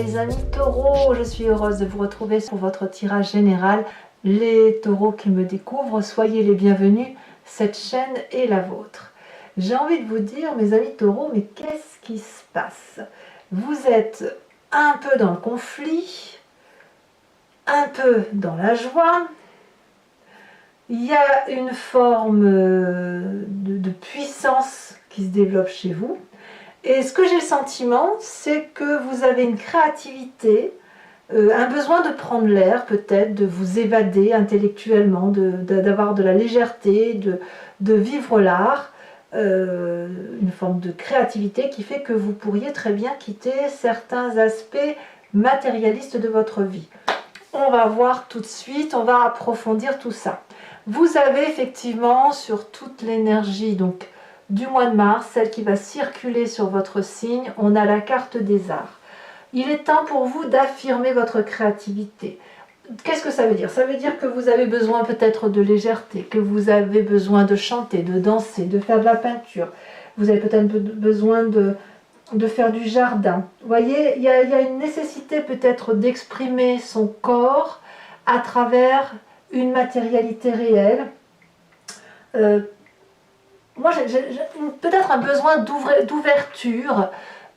mes amis taureaux, je suis heureuse de vous retrouver pour votre tirage général. Les taureaux qui me découvrent, soyez les bienvenus, cette chaîne est la vôtre. J'ai envie de vous dire, mes amis taureaux, mais qu'est-ce qui se passe? Vous êtes un peu dans le conflit, un peu dans la joie. Il y a une forme de puissance qui se développe chez vous. Et ce que j'ai le sentiment, c'est que vous avez une créativité, un besoin de prendre l'air peut-être, de vous évader intellectuellement, d'avoir de la légèreté, de vivre l'art, une forme de créativité qui fait que vous pourriez très bien quitter certains aspects matérialistes de votre vie. On va voir tout de suite, on va approfondir tout ça. Vous avez effectivement sur toute l'énergie donc du mois de mars, celle qui va circuler sur votre signe, on a la carte des arts. Il est temps pour vous d'affirmer votre créativité. Qu'est-ce que ça veut dire? Ça veut dire que vous avez besoin peut-être de légèreté, que vous avez besoin de chanter, de danser, de faire de la peinture. Vous avez peut-être besoin de faire du jardin. Vous voyez, il y a une nécessité peut-être d'exprimer son corps à travers une matérialité réelle. Moi, j'ai peut-être un besoin d'ouverture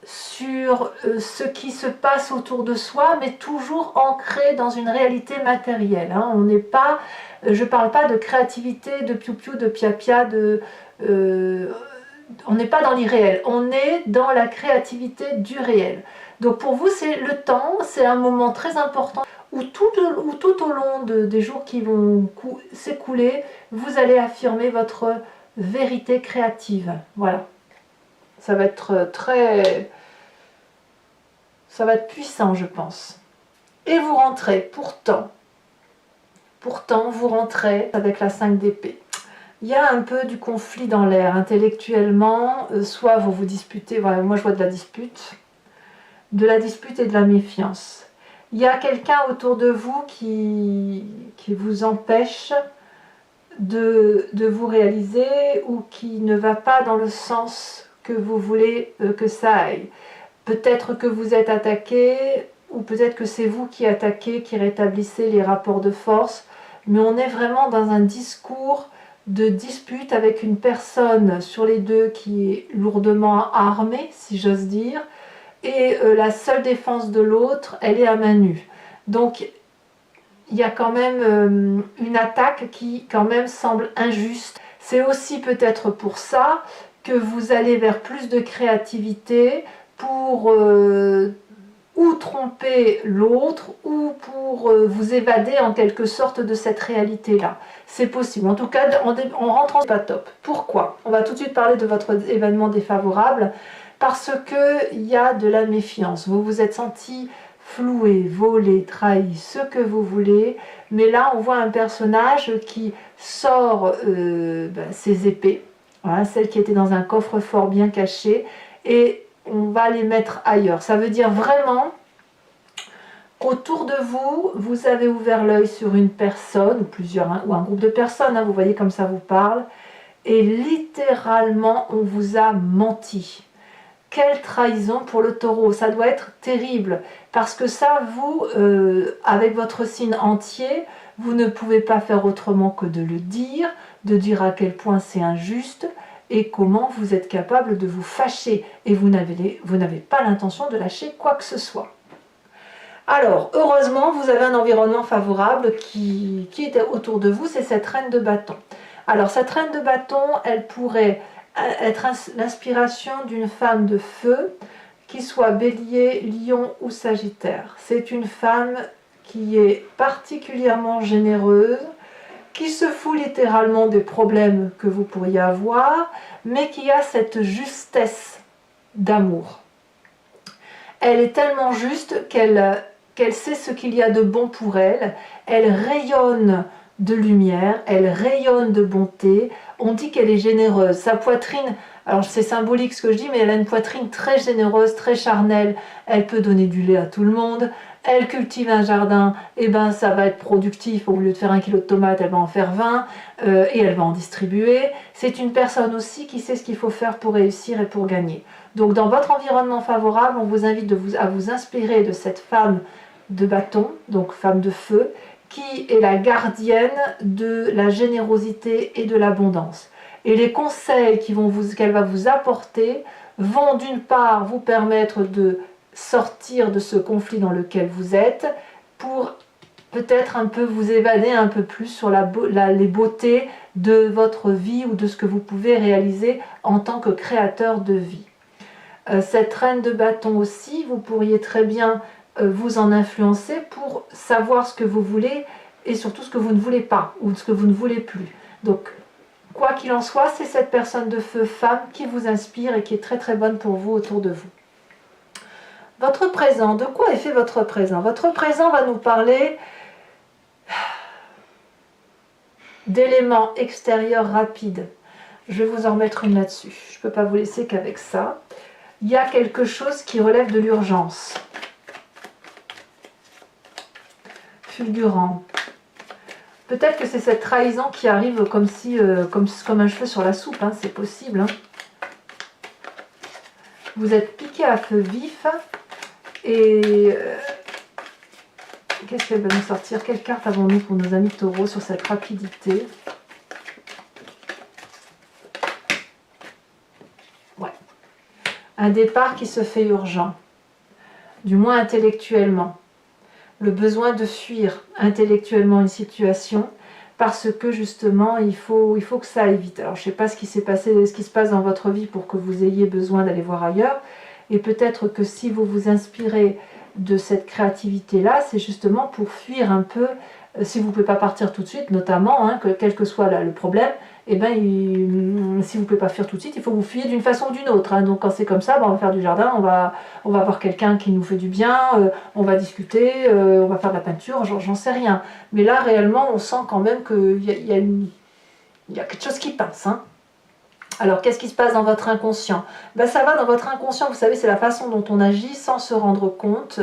sur ce qui se passe autour de soi, mais toujours ancré dans une réalité matérielle. Hein. On n'est pas, je ne parle pas de créativité, de piou-piou, de pia-pia, on n'est pas dans l'irréel, on est dans la créativité du réel. Donc pour vous, c'est le temps, c'est un moment très important où tout au long des jours qui vont s'écouler, vous allez affirmer votre vérité créative. Voilà. Ça va être ça va être puissant, je pense. Et vous rentrez, pourtant, vous rentrez avec la 5 d'épée. Il y a un peu du conflit dans l'air, intellectuellement, soit vous vous disputez, voilà, moi je vois de la dispute et de la méfiance. Il y a quelqu'un autour de vous qui vous empêche de vous réaliser ou qui ne va pas dans le sens que vous voulez que ça aille. Peut-être que vous êtes attaqué ou peut-être que c'est vous qui attaquez, qui rétablissez les rapports de force, mais on est vraiment dans un discours de dispute avec une personne sur les deux qui est lourdement armée, si j'ose dire, et la seule défense de l'autre, elle est à main nue. Donc il y a quand même une attaque qui quand même semble injuste. C'est aussi peut-être pour ça que vous allez vers plus de créativité pour ou tromper l'autre ou pour vous évader en quelque sorte de cette réalité-là. C'est possible. En tout cas, en rentrant, c'est pas top. Pourquoi? On va tout de suite parler de votre événement défavorable parce qu'il y a de la méfiance. Vous vous êtes senti floué, volé, trahi, ce que vous voulez, mais là on voit un personnage qui sort ses épées, voilà, celles qui étaient dans un coffre-fort bien caché, et on va les mettre ailleurs. Ça veut dire vraiment qu'autour de vous, vous avez ouvert l'œil sur une personne, ou plusieurs, hein, ou un groupe de personnes, hein, vous voyez comme ça vous parle, et littéralement on vous a menti. Quelle trahison pour le taureau, ça doit être terrible, parce que ça, vous, avec votre signe entier, vous ne pouvez pas faire autrement que de le dire, de dire à quel point c'est injuste, et comment vous êtes capable de vous fâcher, et vous n'avez pas l'intention de lâcher quoi que ce soit. Alors, heureusement, vous avez un environnement favorable qui est autour de vous, c'est cette reine de bâton. Alors, cette reine de bâton, elle pourrait être l'inspiration d'une femme de feu, qui soit bélier, lion ou sagittaire. C'est une femme qui est particulièrement généreuse, qui se fout littéralement des problèmes que vous pourriez avoir, mais qui a cette justesse d'amour. Elle est tellement juste qu'elle sait ce qu'il y a de bon pour elle, elle rayonne de lumière, elle rayonne de bonté, on dit qu'elle est généreuse, sa poitrine, alors c'est symbolique ce que je dis, mais elle a une poitrine très généreuse, très charnelle, elle peut donner du lait à tout le monde, elle cultive un jardin, et ben ça va être productif, au lieu de faire 1 kilo de tomates, elle va en faire 20, et elle va en distribuer. C'est une personne aussi qui sait ce qu'il faut faire pour réussir et pour gagner. Donc dans votre environnement favorable, on vous invite à vous inspirer de cette femme de bâton, donc femme de feu, qui est la gardienne de la générosité et de l'abondance. Et les conseils qu'elle va vous apporter vont d'une part vous permettre de sortir de ce conflit dans lequel vous êtes, pour peut-être un peu vous évader un peu plus sur les beautés de votre vie ou de ce que vous pouvez réaliser en tant que créateur de vie. Cette reine de bâton aussi, vous pourriez très bien vous en influencer pour savoir ce que vous voulez et surtout ce que vous ne voulez pas ou ce que vous ne voulez plus. Donc, quoi qu'il en soit, c'est cette personne de feu femme qui vous inspire et qui est très très bonne pour vous autour de vous. Votre présent, de quoi est fait votre présent? Votre présent va nous parler d'éléments extérieurs rapides. Je vais vous en remettre une là-dessus. Je ne peux pas vous laisser qu'avec ça. Il y a quelque chose qui relève de l'urgence. Fulgurant. Peut-être que c'est cette trahison qui arrive comme un cheveu sur la soupe, hein, c'est possible. Hein. Vous êtes piqué à feu vif et qu'est-ce qu'elle va nous sortir? Quelle carte avons-nous pour nos amis taureaux sur cette rapidité? Ouais. Un départ qui se fait urgent, du moins intellectuellement. Le besoin de fuir intellectuellement une situation parce que justement il faut que ça aille vite. Alors je ne sais pas ce qui s'est passé, ce qui se passe dans votre vie pour que vous ayez besoin d'aller voir ailleurs, et peut-être que si vous vous inspirez de cette créativité là, c'est justement pour fuir un peu, si vous ne pouvez pas partir tout de suite notamment, hein, quel que soit le problème, et si vous ne pouvez pas fuir tout de suite, il faut vous fuir d'une façon ou d'une autre, hein. Donc quand c'est comme ça, on va faire du jardin, on va voir quelqu'un qui nous fait du bien, on va discuter, on va faire de la peinture, j'en sais rien. Mais là réellement on sent quand même qu'il y a quelque chose qui passe, hein. Alors qu'est-ce qui se passe dans votre inconscient? Ça va dans votre inconscient, vous savez, c'est la façon dont on agit sans se rendre compte,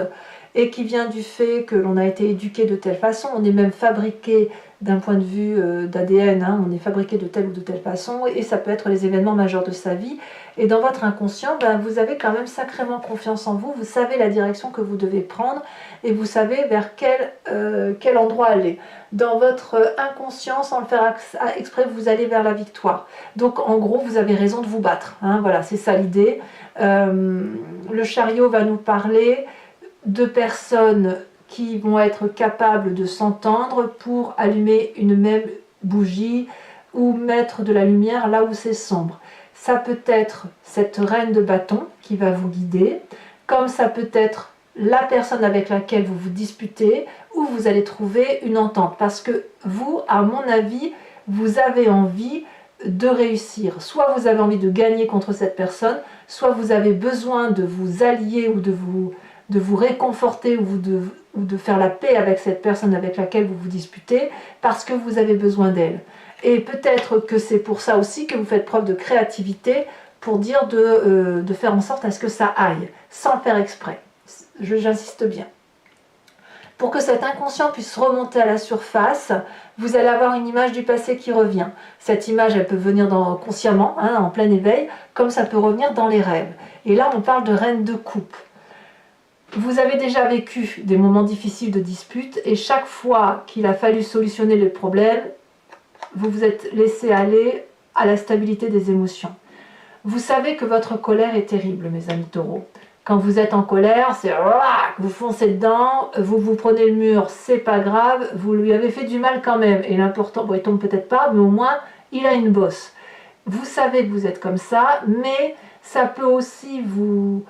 et qui vient du fait que l'on a été éduqué de telle façon, on est même fabriqué d'un point de vue d'ADN, hein, on est fabriqué de telle ou de telle façon, et ça peut être les événements majeurs de sa vie. Et dans votre inconscient, vous avez quand même sacrément confiance en vous, vous savez la direction que vous devez prendre, et vous savez vers quel endroit aller. Dans votre inconscient, sans le faire exprès, vous allez vers la victoire. Donc en gros, vous avez raison de vous battre, hein, voilà, c'est ça l'idée. Le chariot va nous parler de personnes qui vont être capables de s'entendre pour allumer une même bougie ou mettre de la lumière là où c'est sombre. Ça peut être cette reine de bâton qui va vous guider, comme ça peut être la personne avec laquelle vous vous disputez, où vous allez trouver une entente. Parce que vous, à mon avis, vous avez envie de réussir. Soit vous avez envie de gagner contre cette personne, soit vous avez besoin de vous allier ou de vous réconforter ou de faire la paix avec cette personne avec laquelle vous vous disputez, parce que vous avez besoin d'elle. Et peut-être que c'est pour ça aussi que vous faites preuve de créativité, pour dire de faire en sorte à ce que ça aille, sans le faire exprès. J'insiste bien. Pour que cet inconscient puisse remonter à la surface, vous allez avoir une image du passé qui revient. Cette image, elle peut venir consciemment, hein, en plein éveil, comme ça peut revenir dans les rêves. Et là, on parle de reine de coupe. Vous avez déjà vécu des moments difficiles de dispute, et chaque fois qu'il a fallu solutionner le problème, vous vous êtes laissé aller à la stabilité des émotions. Vous savez que votre colère est terrible, mes amis taureaux. Quand vous êtes en colère, c'est vous foncez dedans, vous prenez le mur, c'est pas grave, vous lui avez fait du mal quand même. Et l'important, bon, il tombe peut-être pas, mais au moins, il a une bosse. Vous savez que vous êtes comme ça, mais ça peut aussi vous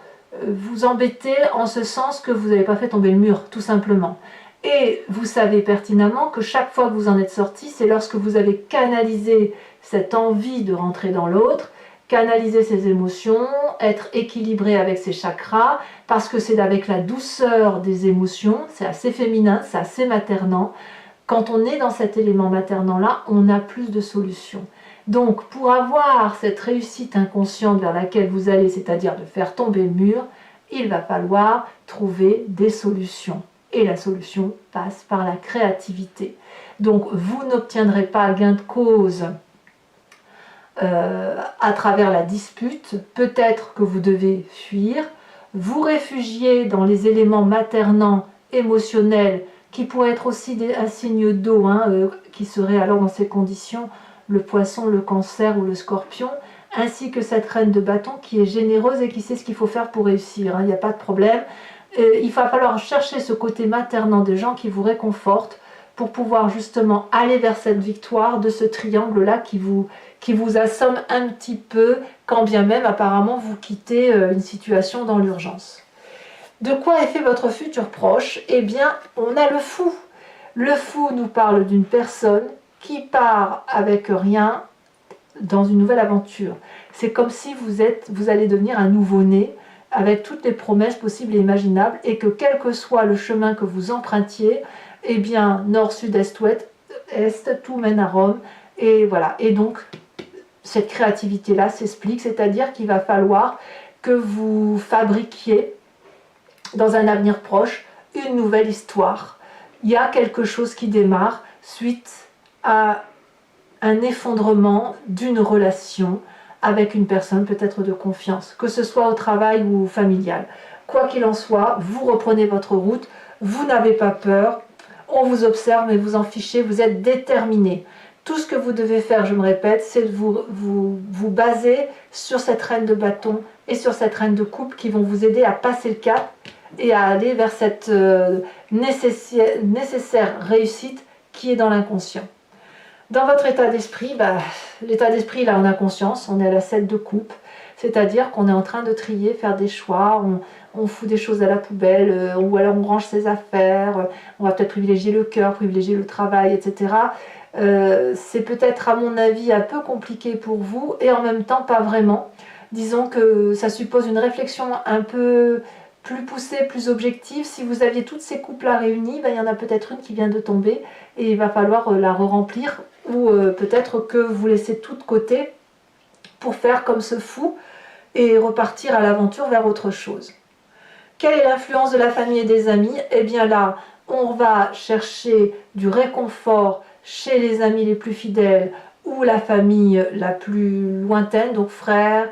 embêter en ce sens que vous n'avez pas fait tomber le mur, tout simplement. Et vous savez pertinemment que chaque fois que vous en êtes sorti, c'est lorsque vous avez canalisé cette envie de rentrer dans l'autre, canaliser ses émotions, être équilibré avec ses chakras, parce que c'est avec la douceur des émotions, c'est assez féminin, c'est assez maternant. Quand on est dans cet élément maternant-là, on a plus de solutions. Donc, pour avoir cette réussite inconsciente vers laquelle vous allez, c'est-à-dire de faire tomber le mur, il va falloir trouver des solutions. Et la solution passe par la créativité. Donc, vous n'obtiendrez pas gain de cause à travers la dispute. Peut-être que vous devez fuir, vous réfugier dans les éléments maternants, émotionnels, qui pourraient être aussi un signe d'eau, qui serait alors dans ces conditions le poisson, le cancer ou le scorpion, ainsi que cette reine de bâton qui est généreuse et qui sait ce qu'il faut faire pour réussir, il n'y a pas de problème. Il va falloir chercher ce côté maternant des gens qui vous réconfortent pour pouvoir justement aller vers cette victoire de ce triangle-là qui vous assomme un petit peu, quand bien même apparemment vous quittez une situation dans l'urgence. De quoi est fait votre futur proche? Eh bien, on a le fou. Le fou nous parle d'une personne qui part avec rien dans une nouvelle aventure. C'est comme si vous allez devenir un nouveau-né avec toutes les promesses possibles et imaginables et que quel que soit le chemin que vous empruntiez, eh bien, nord, sud, est, ouest, tout mène à Rome. Et voilà. Et donc, cette créativité-là s'explique, c'est-à-dire qu'il va falloir que vous fabriquiez dans un avenir proche une nouvelle histoire. Il y a quelque chose qui démarre suite à un effondrement d'une relation avec une personne peut-être de confiance, que ce soit au travail ou familial. Quoi qu'il en soit, vous reprenez votre route, vous n'avez pas peur, on vous observe mais vous en fichez, vous êtes déterminé. Tout ce que vous devez faire, je me répète, c'est de vous baser sur cette reine de bâton et sur cette reine de coupe qui vont vous aider à passer le cap et à aller vers cette nécessaire réussite qui est dans l'inconscient. Dans votre état d'esprit, l'état d'esprit, là, on a conscience, on est à la 7 de coupe, c'est-à-dire qu'on est en train de trier, faire des choix, on fout des choses à la poubelle, ou alors on range ses affaires, on va peut-être privilégier le cœur, privilégier le travail, etc. C'est peut-être, à mon avis, un peu compliqué pour vous, et en même temps, pas vraiment. Disons que ça suppose une réflexion un peu plus poussée, plus objective. Si vous aviez toutes ces coupes-là réunies, il y en a peut-être une qui vient de tomber, et il va falloir la re-remplir, ou peut-être que vous laissez tout de côté pour faire comme ce fou et repartir à l'aventure vers autre chose. Quelle est l'influence de la famille et des amis? Eh bien là, on va chercher du réconfort chez les amis les plus fidèles ou la famille la plus lointaine, donc frères,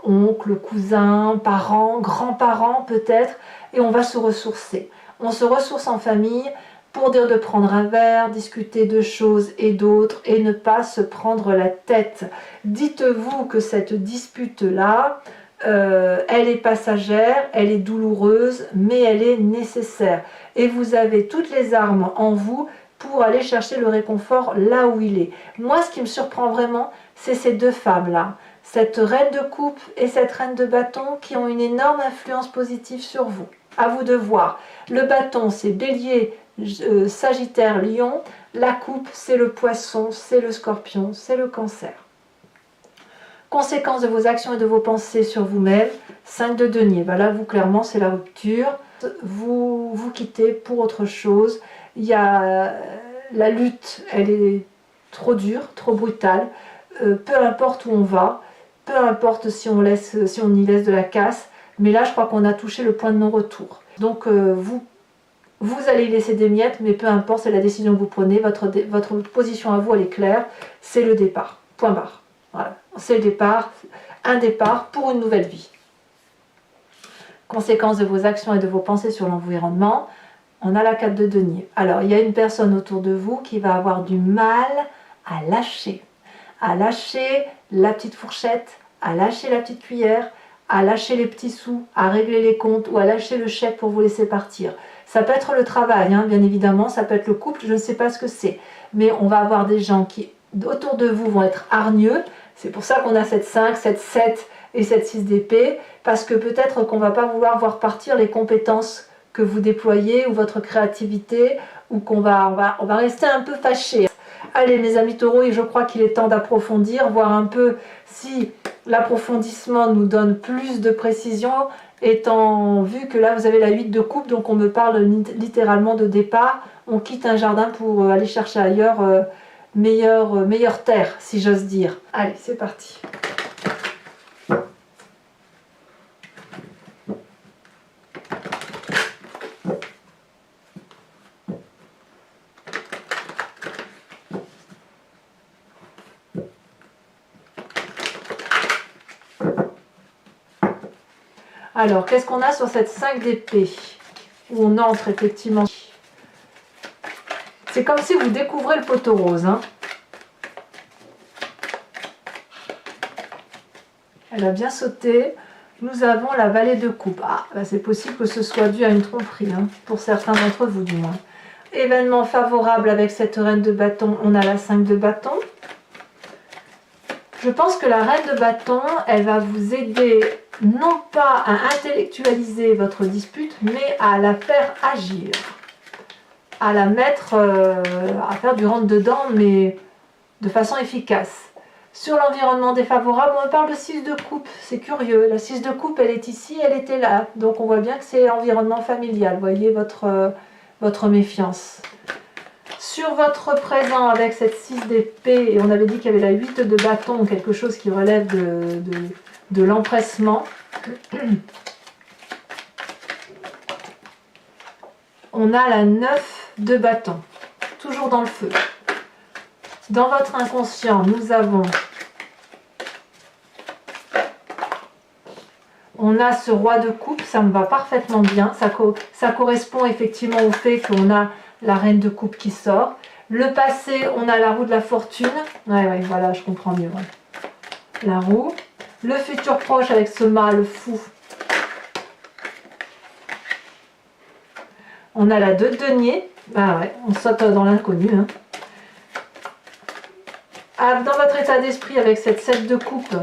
oncles, cousins, parents, grands-parents peut-être, et on va se ressourcer. On se ressource en famille pour dire de prendre un verre, discuter de choses et d'autres et ne pas se prendre la tête. Dites-vous que cette dispute-là, elle est passagère, elle est douloureuse, mais elle est nécessaire. Et vous avez toutes les armes en vous pour aller chercher le réconfort là où il est. Moi, ce qui me surprend vraiment, c'est ces deux femmes-là. Cette reine de coupe et cette reine de bâton qui ont une énorme influence positive sur vous. À vous de voir. Le bâton, c'est Bélier, Sagittaire, Lion. La coupe, c'est le Poisson, c'est le Scorpion, c'est le Cancer. Conséquences de vos actions et de vos pensées sur vous-même. 5 de denier. Là, vous, clairement, c'est la rupture. Vous vous quittez pour autre chose. Il y a la lutte, elle est trop dure, trop brutale. Peu importe où on va, peu importe si on y laisse de la casse, mais là je crois qu'on a touché le point de non-retour. Donc vous allez y laisser des miettes, mais peu importe, c'est la décision que vous prenez, votre position à vous elle est claire, c'est le départ, point barre. Voilà, c'est le départ, un départ pour une nouvelle vie. Conséquences de vos actions et de vos pensées sur l'environnement, on a la 4 de denier. Alors il y a une personne autour de vous qui va avoir du mal à lâcher la petite fourchette, à lâcher la petite cuillère, à lâcher les petits sous, à régler les comptes ou à lâcher le chèque pour vous laisser partir. Ça peut être le travail, bien évidemment, ça peut être le couple, je ne sais pas ce que c'est. Mais on va avoir des gens qui, autour de vous, vont être hargneux. C'est pour ça qu'on a cette 5, cette 7 et cette 6 d'épée, parce que peut-être qu'on ne va pas vouloir voir partir les compétences que vous déployez ou votre créativité, ou qu'on va rester un peu fâché. Allez mes amis taureaux, et je crois qu'il est temps d'approfondir, voir un peu si l'approfondissement nous donne plus de précision, étant vu que là vous avez la 8 de coupe, donc on me parle littéralement de départ, on quitte un jardin pour aller chercher ailleurs meilleure terre, si j'ose dire. Allez, c'est parti. Alors, qu'est-ce qu'on a sur cette 5 d'épée? Où on entre effectivement. C'est comme si vous découvrez le poteau rose. Hein. Elle a bien sauté. Nous avons la vallée de coupe. Ah, bah c'est possible que ce soit dû à une tromperie, hein, pour certains d'entre vous du moins. Événement favorable avec cette reine de bâton, on a la 5 de bâton. Je pense que la reine de bâton, elle va vous aider non pas à intellectualiser votre dispute, mais à la faire agir. À la mettre, à faire du rentre-dedans, mais de façon efficace. Sur l'environnement défavorable, on parle de 6 de coupe, c'est curieux. La 6 de coupe, elle est ici, elle était là. Donc on voit bien que c'est l'environnement familial. Voyez votre méfiance. Sur votre présent avec cette 6 d'épée, et on avait dit qu'il y avait la 8 de bâton, quelque chose qui relève de l'empressement. On a la 9 de bâton, toujours dans le feu. Dans votre inconscient, nous avons... On a ce roi de coupe, ça me va parfaitement bien. Ça correspond effectivement au fait qu'on a la reine de coupe qui sort. Le passé, on a la roue de la fortune. Ouais, voilà, je comprends mieux. Ouais. La roue. Le futur proche avec ce mâle fou. On a la 2 de denier. Ah ouais, on saute dans l'inconnu. Hein. Ah, dans votre état d'esprit avec cette 7 de coupe.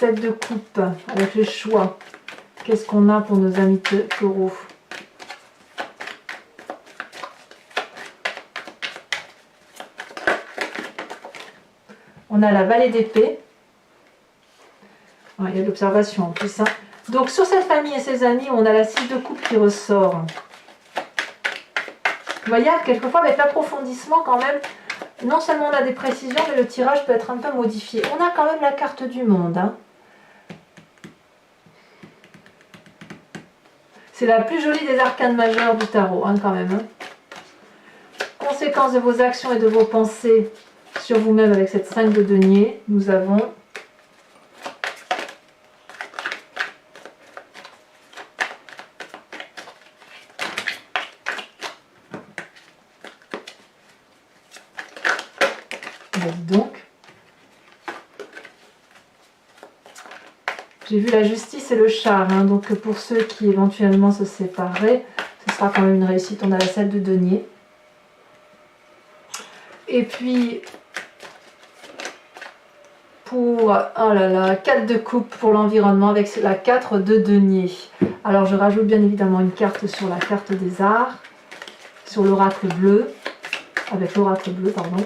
De coupe avec les choix. Qu'est-ce qu'on a pour nos amis taureaux? On a la vallée d'épée. Il y a l'observation en plus. Hein. Donc sur cette famille et ses amis, on a la 6 de coupe qui ressort. Vous voyez, quelquefois avec l'approfondissement quand même, non seulement on a des précisions, mais le tirage peut être un peu modifié. On a quand même la carte du monde. Hein. C'est la plus jolie des arcanes majeures du tarot, hein, quand même. Hein. Conséquence de vos actions et de vos pensées sur vous-même avec cette 5 de denier, nous avons donc, j'ai vu la justice et le char, hein, donc pour ceux qui éventuellement se séparaient, ce sera quand même une réussite. On a la 7 de denier. Et puis, pour, oh là là, 4 de coupe pour l'environnement avec la 4 de denier. Alors je rajoute bien évidemment une carte sur la carte des arts, sur l'oracle bleu, avec l'oracle bleu, pardon.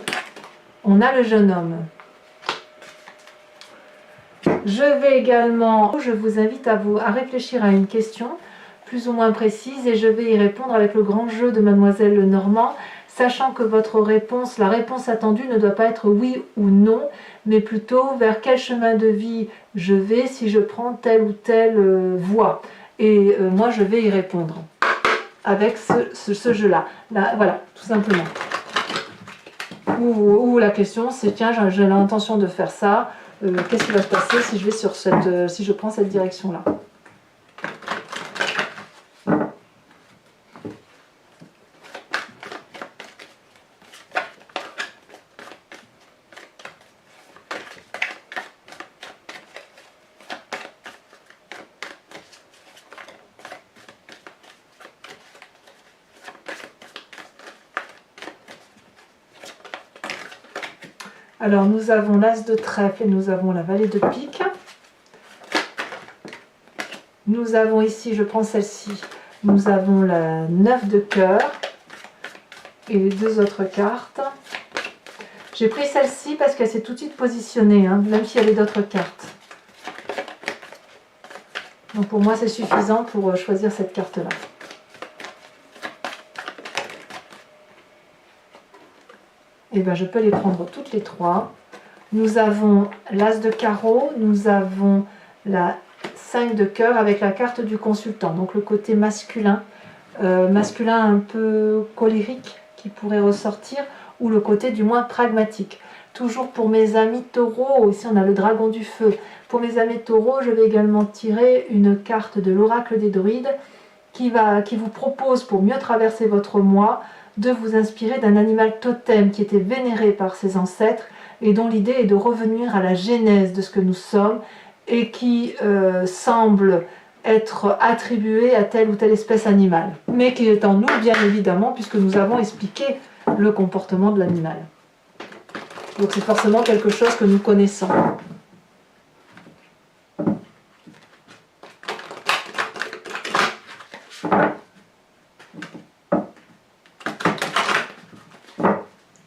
On a le jeune homme. Je vais également, je vous invite à réfléchir à une question plus ou moins précise et je vais y répondre avec le grand jeu de Mademoiselle Lenormand, sachant que votre réponse, la réponse attendue ne doit pas être oui ou non, mais plutôt vers quel chemin de vie je vais si je prends telle ou telle voie. Et moi, je vais y répondre avec ce jeu-là. Voilà, tout simplement. Ou la question, c'est tiens, j'ai l'intention de faire ça. Qu'est-ce qui va se passer si je vais sur si je prends cette direction-là? Alors nous avons l'as de trèfle et nous avons la vallée de pique. Nous avons ici, je prends celle-ci, nous avons la 9 de cœur et les deux autres cartes. J'ai pris celle-ci parce qu'elle s'est tout de suite positionnée, hein, même s'il y avait d'autres cartes. Donc pour moi c'est suffisant pour choisir cette carte-là. Et bien je peux les prendre toutes les trois. Nous avons l'as de carreau, nous avons la 5 de cœur avec la carte du consultant, donc le côté masculin, masculin un peu colérique qui pourrait ressortir. ou le côté du moins pragmatique. Toujours pour mes amis taureaux, ici on a le dragon du feu. Pour mes amis taureaux, je vais également tirer une carte de l'oracle des druides qui vous propose, pour mieux traverser votre mois, de vous inspirer d'un animal totem qui était vénéré par ses ancêtres et dont l'idée est de revenir à la genèse de ce que nous sommes et qui semble être attribué à telle ou telle espèce animale, mais qui est en nous bien évidemment puisque nous avons expliqué le comportement de l'animal. Donc c'est forcément quelque chose que nous connaissons.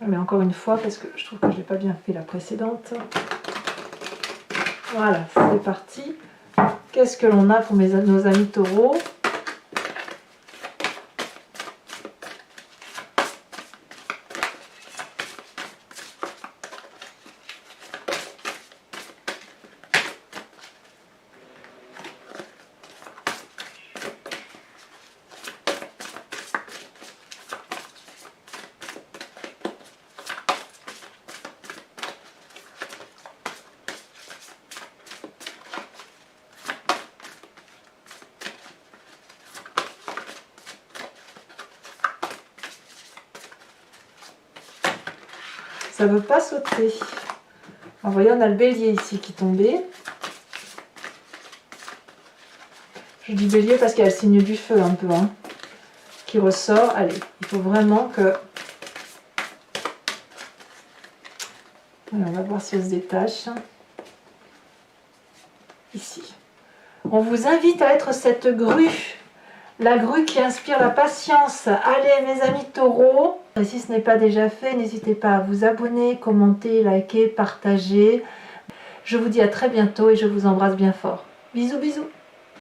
Mais encore une fois, parce que je trouve que je n'ai pas bien fait la précédente. Voilà, c'est parti. Qu'est-ce que l'on a pour nos amis taureaux? Ça ne veut pas sauter. Vous voyez, on a le bélier ici qui est tombé. Je dis bélier parce qu'il y a le signe du feu un peu, hein, qui ressort. Allez, il faut vraiment que... Allez, on va voir si elle se détache. Ici. On vous invite à être cette grue. La grue qui inspire la patience. Allez mes amis taureaux. Et si ce n'est pas déjà fait, n'hésitez pas à vous abonner, commenter, liker, partager. Je vous dis à très bientôt et je vous embrasse bien fort. Bisous bisous.